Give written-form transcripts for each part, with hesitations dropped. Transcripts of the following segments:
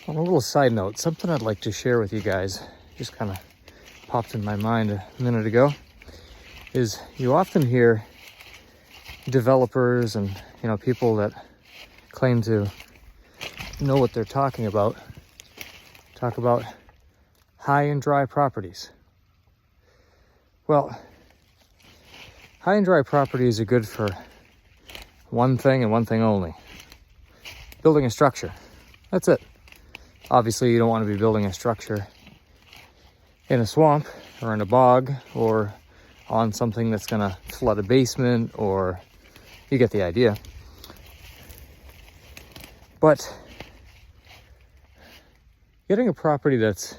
On a little side note, something I'd like to share with you guys, just kind of popped in my mind a minute ago, is you often hear developers and people that claim to know what they're talking about talk about high and dry properties. Well, high and dry properties are good for one thing and one thing only: building a structure. That's it. Obviously, you don't want to be building a structure in a swamp or in a bog or on something that's going to flood a basement, or you get the idea. But getting a property that's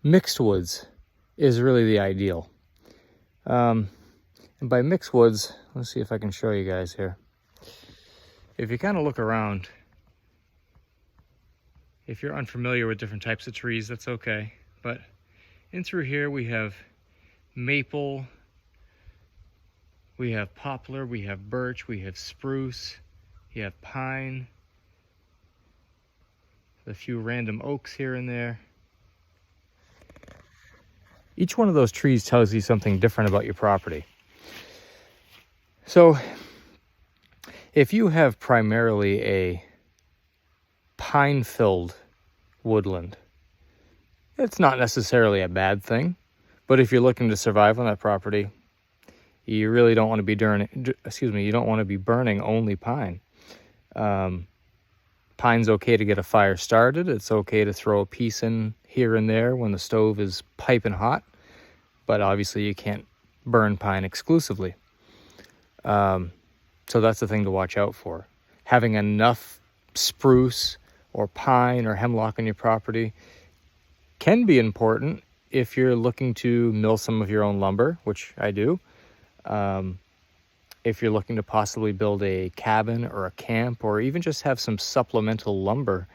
mixed woods is really the ideal. And by mixed woods, let's see if I can show you guys here. If you kind of look around, if you're unfamiliar with different types of trees, that's okay. But in through here we have maple, we have poplar, we have birch, we have spruce, you have pine, a few random oaks here and there. Each one of those trees tells you something different about your property. So if you have primarily a pine-filled woodland, it's not necessarily a bad thing, but if you're looking to survive on that property, you really don't want to be you don't want to be burning only pine. Pine's okay to get a fire started. It's okay to throw a piece in here and there when the stove is piping hot, but obviously you can't burn pine exclusively. So that's the thing to watch out for. Having enough spruce or pine or hemlock on your property can be important if you're looking to mill some of your own lumber, which I do. If you're looking to possibly build a cabin or a camp, or even just have some supplemental lumber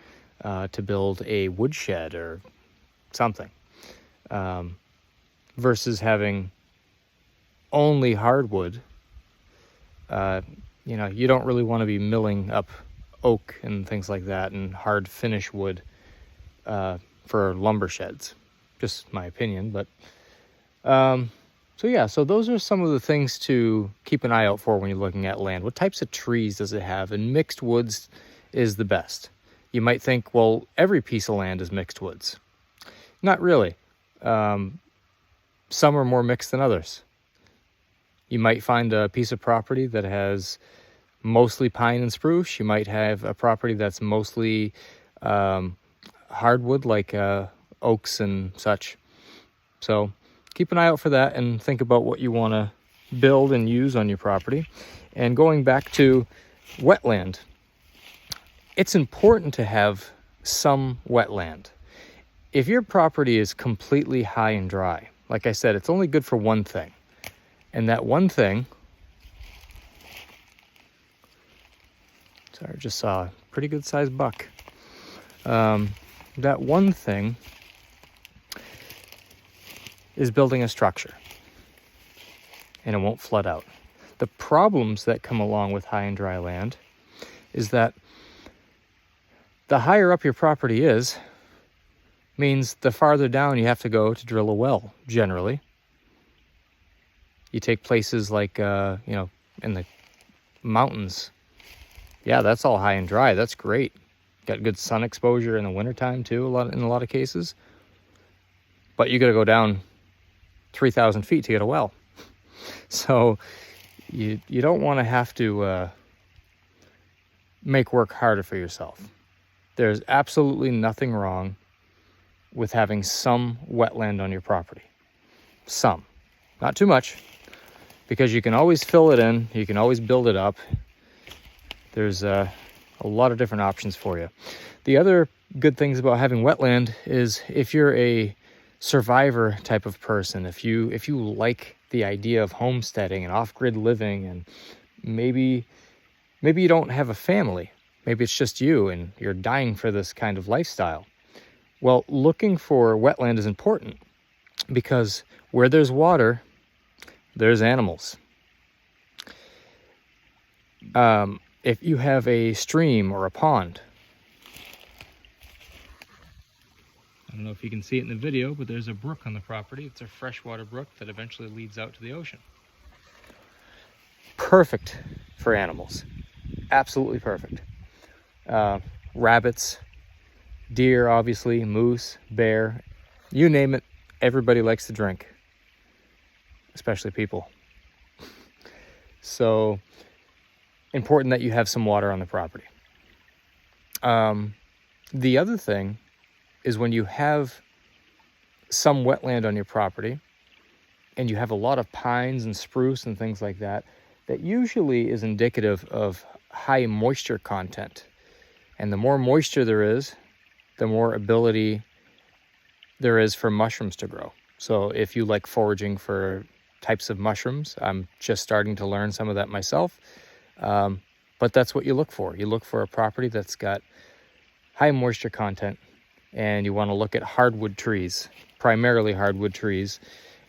to build a woodshed or something, versus having only hardwood. You don't really want to be milling up oak and things like that and hard finish wood for lumber sheds. Just my opinion, but so those are some of the things to keep an eye out for when you're looking at land. What types of trees does it have? And mixed woods is the best. You might think, well, every piece of land is mixed woods. Not really. Some are more mixed than others. You might find a piece of property that has mostly pine and spruce. You might have a property that's mostly hardwood, like oaks and such. So keep an eye out for that and think about what you want to build and use on your property. And going back to wetland, it's important to have some wetland. If your property is completely high and dry, like I said, it's only good for one thing. And that one thing, sorry, I just saw a pretty good sized buck. That one thing is building a structure, and it won't flood out. The problems that come along with high and dry land is that the higher up your property is, means the farther down you have to go to drill a well, generally. You take places like, in the mountains. Yeah, that's all high and dry. That's great. Got good sun exposure in the wintertime too, in a lot of cases. But you got to go down 3,000 feet to get a well. So you don't want to have to make work harder for yourself. There's absolutely nothing wrong with having some wetland on your property. Some. Not too much, because you can always fill it in. You can always build it up. There's a lot of different options for you. The other good things about having wetland is if you're a survivor type of person, if you like the idea of homesteading and off-grid living, and maybe you don't have a family, maybe it's just you and you're dying for this kind of lifestyle. Well, looking for wetland is important, because where there's water, there's animals. If you have a stream or a pond, I don't know if you can see it in the video, but there's a brook on the property. It's a freshwater brook that eventually leads out to the ocean. Perfect for animals. Absolutely perfect. Rabbits, deer, obviously, moose, bear, you name it, everybody likes to drink, especially people. So important that you have some water on the property. The other thing is when you have some wetland on your property and you have a lot of pines and spruce and things like that, that usually is indicative of high moisture content. And the more moisture there is, the more ability there is for mushrooms to grow. So if you like foraging for types of mushrooms, I'm just starting to learn some of that myself. But that's what you look for. You look for a property that's got high moisture content, and you want to look at hardwood trees, primarily hardwood trees,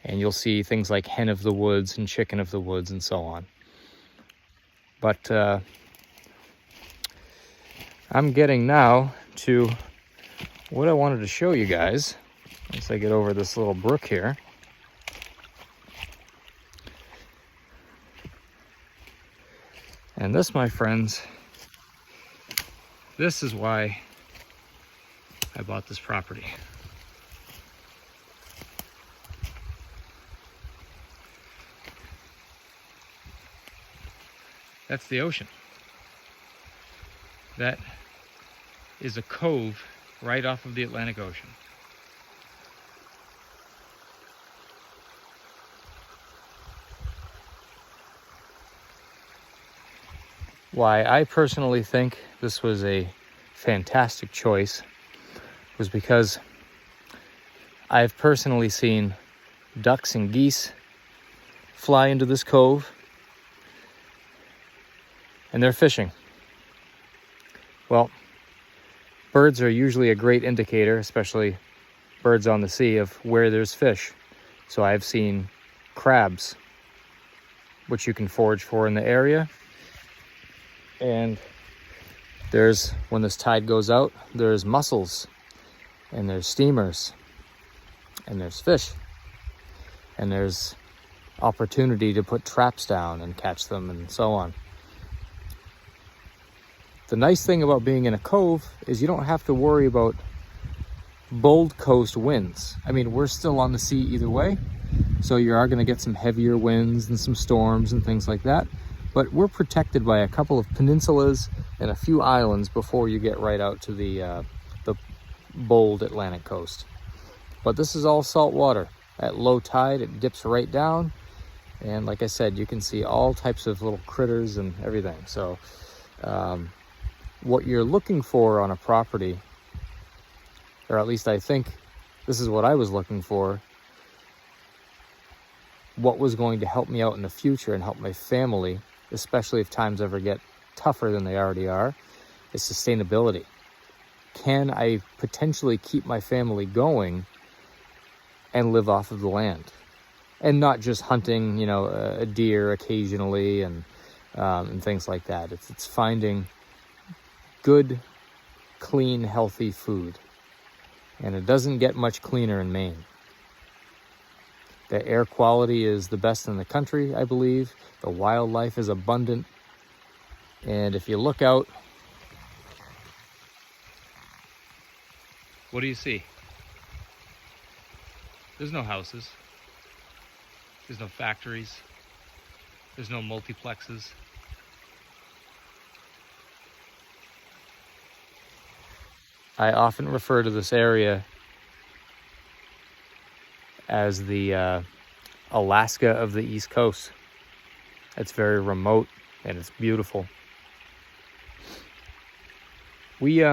and you'll see things like hen of the woods and chicken of the woods and so on. But I'm getting now to what I wanted to show you guys once I get over this little brook here. And this, my friends, this is why I bought this property. That's the ocean. That is a cove right off of the Atlantic Ocean. Why I personally think this was a fantastic choice was because I've personally seen ducks and geese fly into this cove, and they're fishing. Well, birds are usually a great indicator, especially birds on the sea, of where there's fish. So I've seen crabs, which you can forage for in the area. And there's, when this tide goes out, there's mussels, and there's steamers, and there's fish, and there's opportunity to put traps down and catch them and so on. The nice thing about being in a cove is you don't have to worry about bold coast winds. I mean, we're still on the sea either way, so you are going to get some heavier winds and some storms and things like that. But we're protected by a couple of peninsulas and a few islands before you get right out to the bold Atlantic coast. But this is all salt water. At low tide, it dips right down. And like I said, you can see all types of little critters and everything. So what you're looking for on a property, or at least I think this is what I was looking for, what was going to help me out in the future and help my family, especially if times ever get tougher than they already are, is sustainability. Can I potentially keep my family going and live off of the land? And not just hunting, you know, a deer occasionally and things like that. It's finding good, clean, healthy food. And it doesn't get much cleaner in Maine. The air quality is the best in the country, I believe. The wildlife is abundant. And if you look out, what do you see? There's no houses. There's no factories. There's no multiplexes. I often refer to this area as the Alaska of the East Coast. It's very remote and it's beautiful. We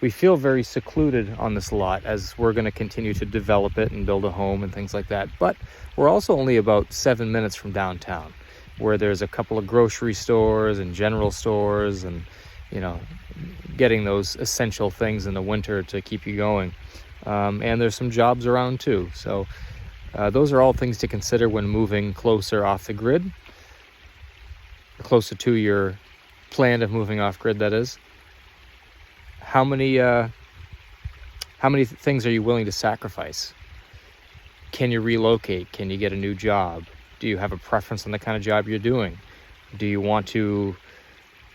feel very secluded on this lot as we're going to continue to develop it and build a home and things like that. But we're also only about 7 minutes from downtown, where there's a couple of grocery stores and general stores and, you know, getting those essential things in the winter to keep you going. And there's some jobs around too. So those are all things to consider when moving closer off the grid, closer to your plan of moving off grid, that is. How many How many things are you willing to sacrifice? Can you relocate? Can you get a new job? Do you have a preference on the kind of job you're doing? Do you want to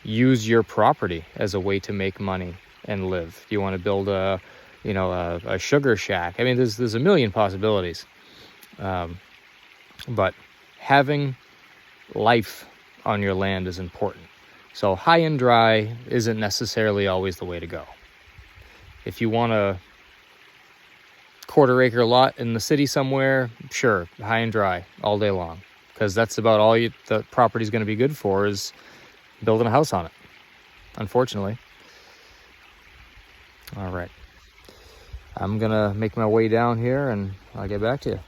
use your property as a way to make money and live? Do you want to build a sugar shack? I mean, there's a million possibilities. But having life on your land is important. So high and dry isn't necessarily always the way to go. If you want a quarter-acre lot in the city somewhere, sure, high and dry all day long, because that's about all the property's going to be good for, is building a house on it, unfortunately. All right. I'm going to make my way down here, and I'll get back to you.